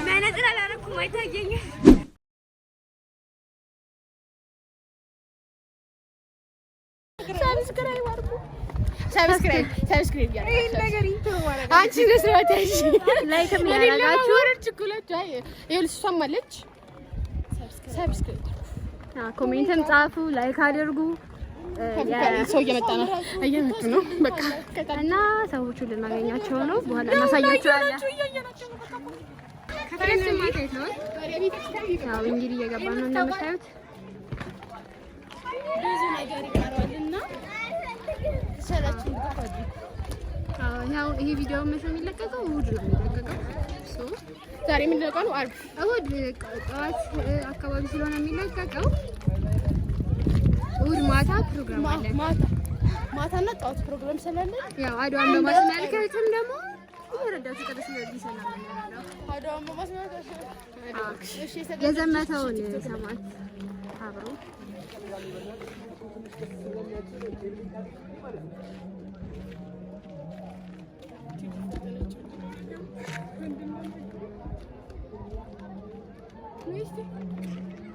መነጽር አላረኩም አይታየኝም። ሰብስክራይብ ያደርጋችሁ ነገር ይተው ማለት ነው። አንቺ ለስራት ያሺ ላይክ የሚያደርጋችሁ ችኩላችሁ እሷም አለች። ሰብስክራይብ ኮሜንትም ጻፉ፣ ላይክ አድርጉ። ሰው እየመጡ ነው በቃ እና ሰዎቹን ልናገኛቸው ነው። በኋላ እናሳያቸዋለን። ያው እንግዲህ እየገባን ነው እንደምታዩት። ብዙ ነገር ይቀራልና ሰላችን ተፈጅ። ያው ይሄ ቪዲዮ መቼ ነው የሚለቀቀው? እሑድ ነው የሚለቀቀው። ዛሬ ምንድን ነው ቀኑ? ዓርብ እሑድ ጠዋት አካባቢ ስለሆነ የሚለቀቀው እሑድ ማታ ፕሮግራም አለ። ማታና ጠዋት ፕሮግራም ስላለ ያው አድዋን በማስመልከትም ደግሞ እየረዳችሁ ቅዱስ ጊዮርጊስ ሰላም ነው። አድዋን በማስመልከት የዘመተውን ሰማዕት አብሮ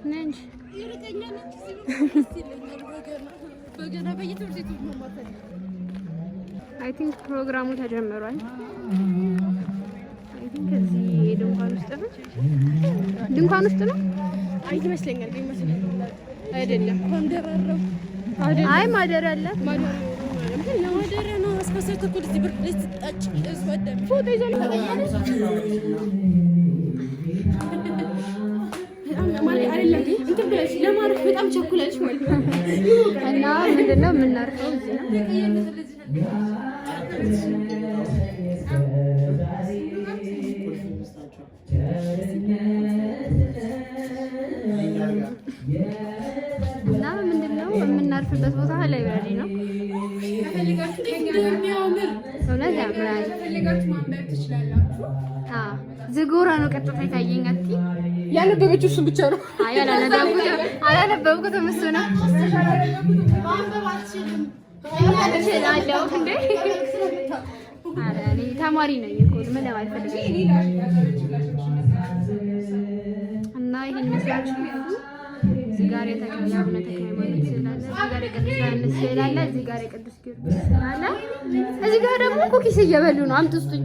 ነንጅ ይርቀኛል እንጂ ሲለኛል በገና በየትምህርት ቤቱ ማማከል አይ ቲንክ ፕሮግራሙ ተጀምሯል። አይ ቲንክ እዚህ ድንኳን ውስጥ ነው ይመስለኛል። አይደለም ኮንደራረው አይ ማደር አለ ማደር ነው። እስከ ተኩል እዚህ ብር ልትጣጭ እስወደም ፎቶ ይዘን ለማረፍ በጣም ቸኩላለች ማለት ነው። እና ምንድነው የምናርፈው እዚህ ነው። እና ምንድነው የምናርፍበት ቦታ ላይብረሪ ነው። እውነት ያምራል። ማንበብ ትችላላችሁ። ዝጎራ ነው ቀጥታ የታየኝ። ያነበበችው እሱን ብቻ ነው። አላነበብኩትም እሱ ነው። ማንበብ አትችልም። እኔ ተማሪ ነኝ እኮ ምን ለማለት ፈልገሽ እና ይሄን መስላችሁ እዚህ ጋር የተቀመጠ አቡነ ተክለ ሃይማኖት ስላለ፣ እዚህ ጋር የቅዱስ ዮሐንስ ስላለ፣ እዚህ ጋር የቅዱስ ጊዮርጊስ ስላለ፣ እዚህ ጋር ደግሞ ኩኪስ እየበሉ ነው። አምጥስጡኝ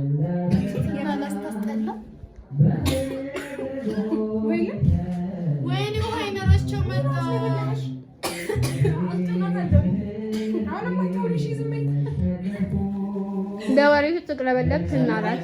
በወሬ ስትቅለበለብ ትናላት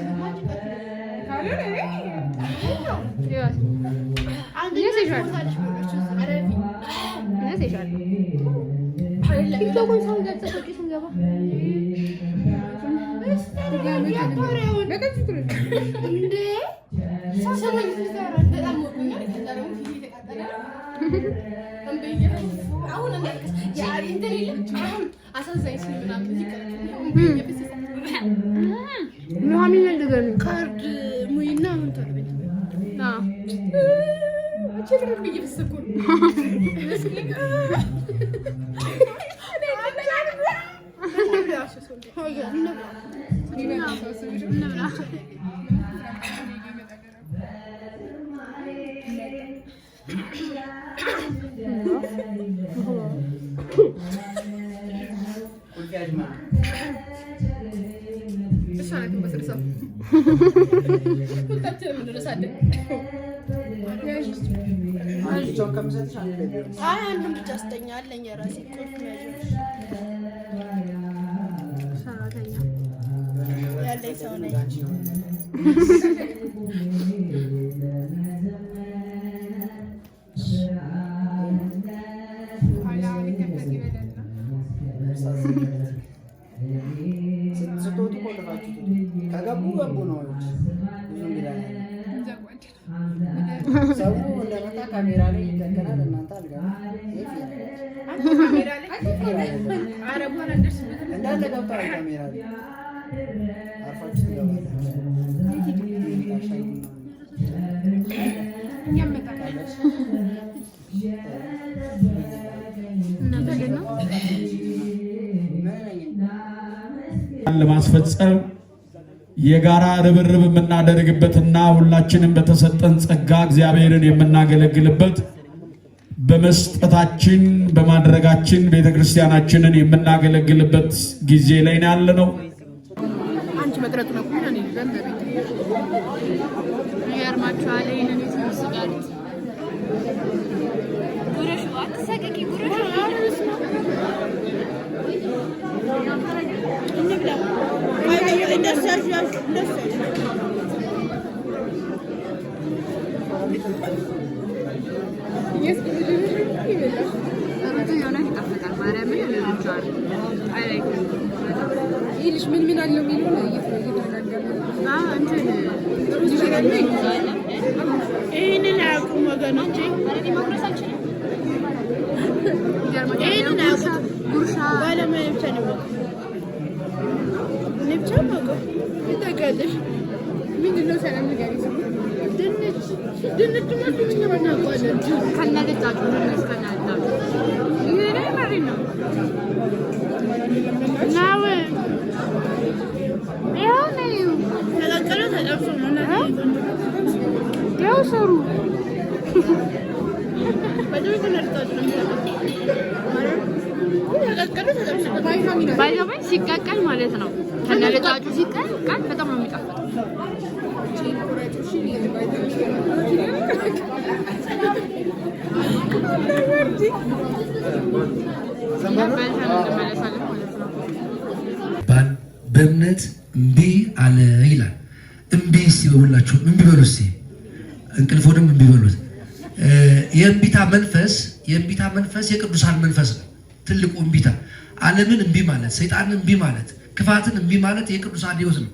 ኑሐሚን እንደገና ካርድ ሙይና ምን ተርበኝ አቸግር በየፍስኩን አንዱን ብቻ አስተኛለኝ የራሴ ቁልፍ ሰራተኛ ያለኝ ሰው ነኝ። ገቡ ነው ሰው እንደመጣ ካሜራ ላይ ይተከናል። እናንተ አልጋ ካሜራ ላይ አረቡን እንደርስበት እንዳለ ገብቷል። ካሜራ ላይ አርፋችሁ ትገባላችሁ። እኛም መጣቃለች ለማስፈጸም የጋራ ርብርብ የምናደርግበትና ሁላችንም በተሰጠን ጸጋ እግዚአብሔርን የምናገለግልበት በመስጠታችን በማድረጋችን ቤተክርስቲያናችንን የምናገለግልበት ጊዜ ላይ ነው ያለነው። አንቺ መቅረቱ ነው ኩና ነው ዘንበሪ ያርማቻለ ይሄንን ይስስ ጋር ጉረሽ ዋት ሰቀቂ ጉረሽ እንብላ ወይ እንደሳሽ እንደሳሽ ይልሽ ምን ምን አለው የሚለው ነው ይሄንን አያውቁም ወገኖቼ። ይሄንን አያውቁም። ጉርሻ ባለሙያ ብቻ ነው ብቻ ማውቀው ይታወቃለሽ። ምንድን ነው ሰላም ንገሪ። ድንች ማለት ነው እናውቀዋለን። ከነገጣጡ ድንች ከነገጣጡ ይሄ ማሪ ነው ናው ያው ነው ተለቀለ ተጠብሶ ነው ያው ሰሩ በደንብ ተነርጣችሁ ባይዘባይ ሲቀቀል ማለት ነው። ከነለጫጩ ሲቀቀል በጣም ነው የሚጣፍጠው። በእምነት እምቢ አለ ይላል። እምቢ ሲበሉላችሁ እምቢ በሉ እስቲ እንቅልፎንም እምቢ በሉት። የእምቢታ መንፈስ የቅዱሳን መንፈስ ነው። ትልቁ እምቢታ ዓለምን እምቢ ማለት፣ ሰይጣንን እምቢ ማለት፣ ክፋትን እምቢ ማለት የቅዱሳን ሕይወት ነው።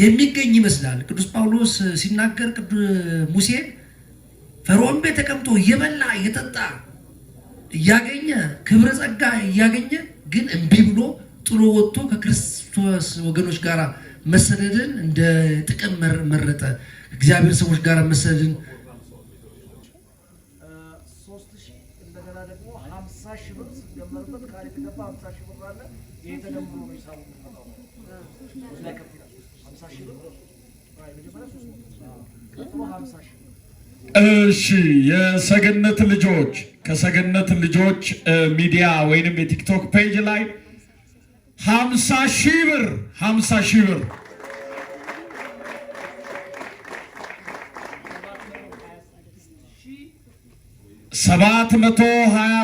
የሚገኝ ይመስላል። ቅዱስ ጳውሎስ ሲናገር ሙሴን ፈርዖን ቤት ተቀምጦ እየበላ እየጠጣ እያገኘ ክብረ ጸጋ እያገኘ ግን እምቢ ብሎ ጥሎ ወጥቶ ከክርስቶስ ወገኖች ጋር መሰደድን እንደ ጥቅም መረጠ። እግዚአብሔር ሰዎች ጋር መሰደድን 3000 እንደገና ደግሞ 50,000 ብር ሲደመርበት ካለ የተገባ 50,000 ብር አለ። ይሄ ተደምሮ ነው ሂሳቡ የሚመጣው። ወደ ካፒታል 50,000 ብር አይ መጀመሪያ 50,000 እሺ የሰገነት ልጆች ከሰገነት ልጆች ሚዲያ ወይንም የቲክቶክ ፔጅ ላይ 50,000 ብር 50,000 ብር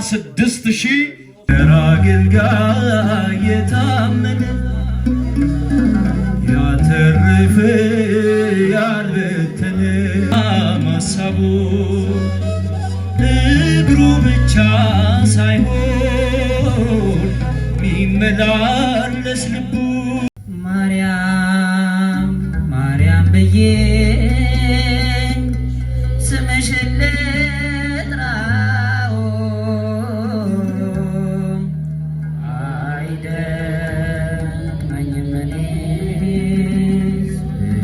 726,000 አገልጋይ የታመነ ያተረፈ ያልበተነ ማሳቡ እግሩ ብቻ ሳይሆን ሚመላለስ ልቡ ማርያም ማርያም ብዬ ስምሽን ልጥራው አይደክመኝም እኔስ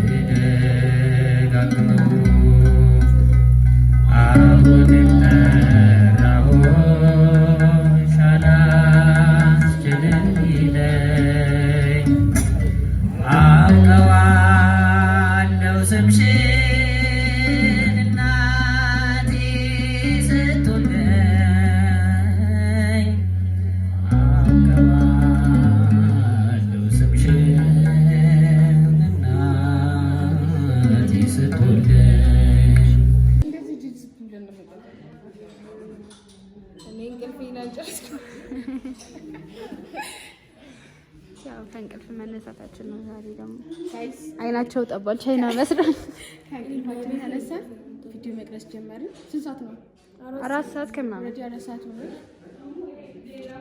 ብደጋግመው አሁንም ጠራሁሽ አላስችልም ይለኝ አውቀዋለሁ ስምሽን እናቴ ስትወልደኝ አውቀዋለሁ ስምሽን እናቴ ስትወልደኝ እንደዚህ ጅጅ ብለን ነው እኔ እንቅልፌን አልጨረስኩም። ያው ከእንቅልፍ መነሳታችን ነው። ዛሬ ደግሞ አይናቸው ጠቧል። ቻይና መስራት ከእንቅልፋችን ተነሳን ቪዲዮ መቅረጽ ጀመርን። ስንት ሰዓት ነው? 4 ሰዓት ከምናምን 4 ሰዓት ነው።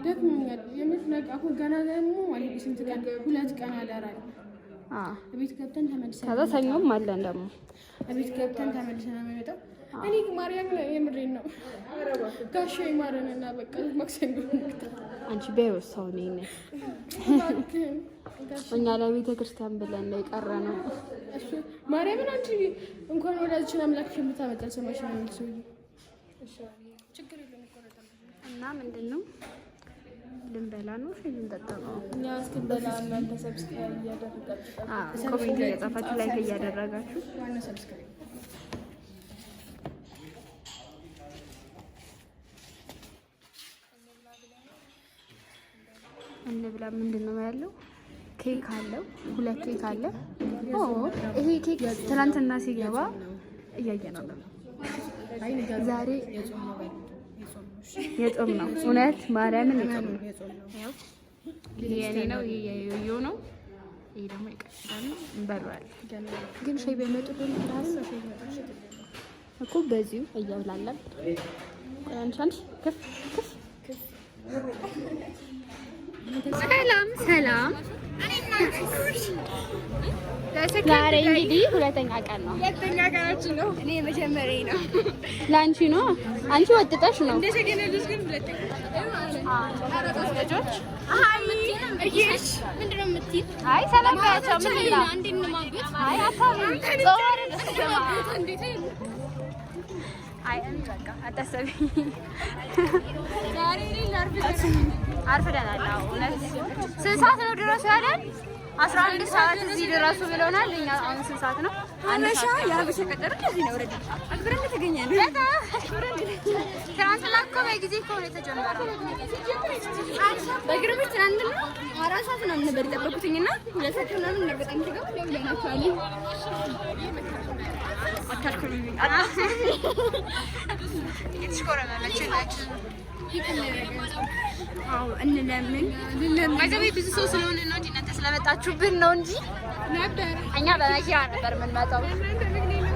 ደክሞኛል የምትነቃ አሁን ገና ደግሞ ማለት ስንት ቀን 2 ቀን አላራል። ቤት ገብተን ተመልሰን ከዛ ሰኞም አለን ደግሞ ቤት ገብተን ተመልሰን አመጣው። እኔ ማርያም የምሬን ነው ጋሽ ይማረንና በቃ ማክሰኞ አንቺ በየወሳው ነኝ እኛ ለቤተ ክርስቲያን ብለን ነው የቀረነው። እሱ ማርያምን አንቺ እንኳን ወላጅችን አምላክ የምታመጣ ሰማሽ ነው የሚል ሰው ችግር የለም እኮ ነው። እና ምንድነው ልንበላ ነው ልንጠጣ ነው? እኛ እስክንበላ እናንተ ሰብስክራይብ እያደረጋችሁ ኮሜንት እየጻፋችሁ ላይክ እያደረጋችሁ ዋና ሰብስክራይብ እንብላ። ምንድን ነው ያለው? ኬክ አለው፣ 2 ኬክ አለ። ኦ ይሄ ኬክ ትናንትና ሲገባ እያየነው ነው። ዛሬ የጾም ነው። እውነት ማርያምን የጾም ነው። ይሄ የኔ ነው፣ ይሄ የዮዮ ነው፣ ይሄ ደግሞ ይቀጥላል ነው እንበላለን። ግን ሻይ በመጡልን ታሪክ ነው ሻይ መጣሽ እኮ በዚሁ እያብላለን። አንቺ ከፍ ሰላም ሰላም። ዛሬ እንግዲህ 2ኛ ቀን ነው። 2ኛ ቀናችን ነው። እኔ መጀመሪያ ነው። ላንቺ ነው። አንቺ ወጥተሽ ነው። እንደሸገነ ልጅ ግን 2ኛ ልጆች ምንድነው የምትይው? አይ ሰላም ባያቸው ምን ይላል? አንዴ እንማጉት። አይ አታውሪ ጾር ደስከማ አይ እኔ በቃ አታሰቢ። ዛሬ አርፍደናል። እውነት ስንት ሰዓት ነው ድረሱ ያለን? 11 ሰዓት እዚህ ድረሱ ብለውናል። እኛ አሁን ስንት ሰዓት ነው? አነሻ ያብሽ ቀጠረ እንደዚህ ነው። ወረድ አክብረን ተገኘን። ትናንትና እኮ በጊዜ እኮ ነው የተጀመረው። በግርም ትናንትና 4 ሰዓት ነው ነበር የጠበቁትኝና 2 ሰዓት ምናምን ነበር እንተገው ለምናቸዋል። ብዙ ሰው ስለሆነ ነው እንጂ እናንተ ስለመጣችሁብን ነው እንጂ እኛ በመኪና ነበር የምንመጣው።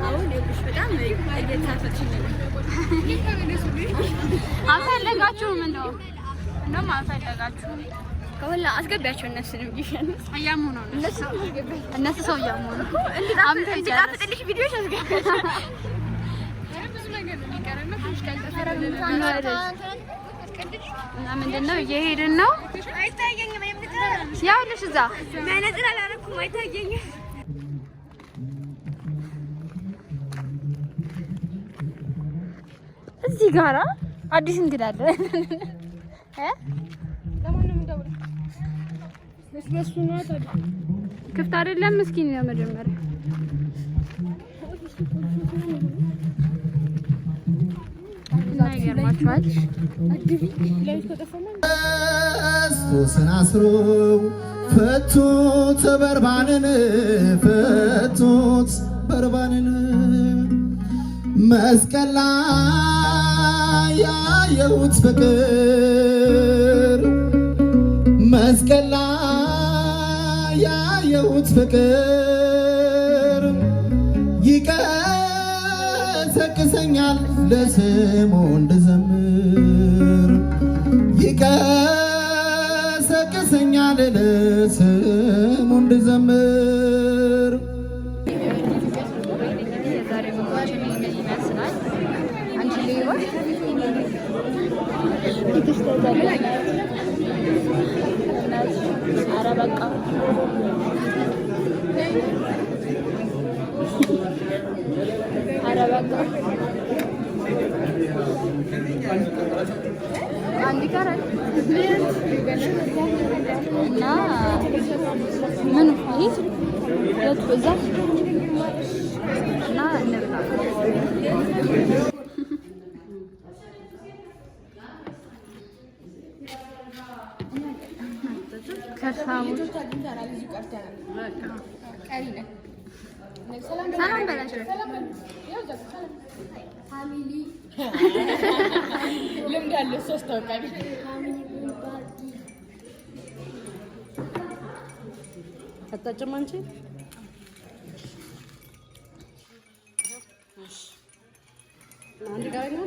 አሁን ልብሽ በጣም እየታፈችኝ ነው። አልፈለጋችሁም እንደው አልፈለጋችሁም። ከሁላ አስገቢያቸው እነሱንም ይሻል አያሙ ነው እነሱ ሰው እያሙ ነው። እንዲጣፍጥልሽ ቪዲዮሽ አስገቢያቸው። ብዙ ነገር ነው የሚቀረና እና ምንድን ነው እየሄድን ነው። አይታየኝም። ያውልሽ እዛ መነጽር አላደረኩም አይታየኝም። እዚህ ጋራ አዲስ እንግዳ አለ። ክፍት አይደለም። ምስኪን ነው መጀመሪያ ይገርማችኋል። ክርስቶስን አስሮ ፈቱት በርባንን መስቀል ላይ ያየሁት ፍቅር መስቀል ላይ ያየሁት ፍቅር ይቀሰቅሰኛል ለስሙ እንድዘምር ይቀሰቅሰኛል ለስሙ እንድዘምር። የዛሬ ምግባችን ይሄን ይመስላል። አንቺ ሌባ ኧረ በቃ ኧረ በቃ አንድ ቀረ እና ምን ይሄ እዛ እና እንብላ። ሰላም በላቸው። ልምድ አለ እሱ አስታውቃለሁ። አታጭም አንቺ አንድ ጋር ነው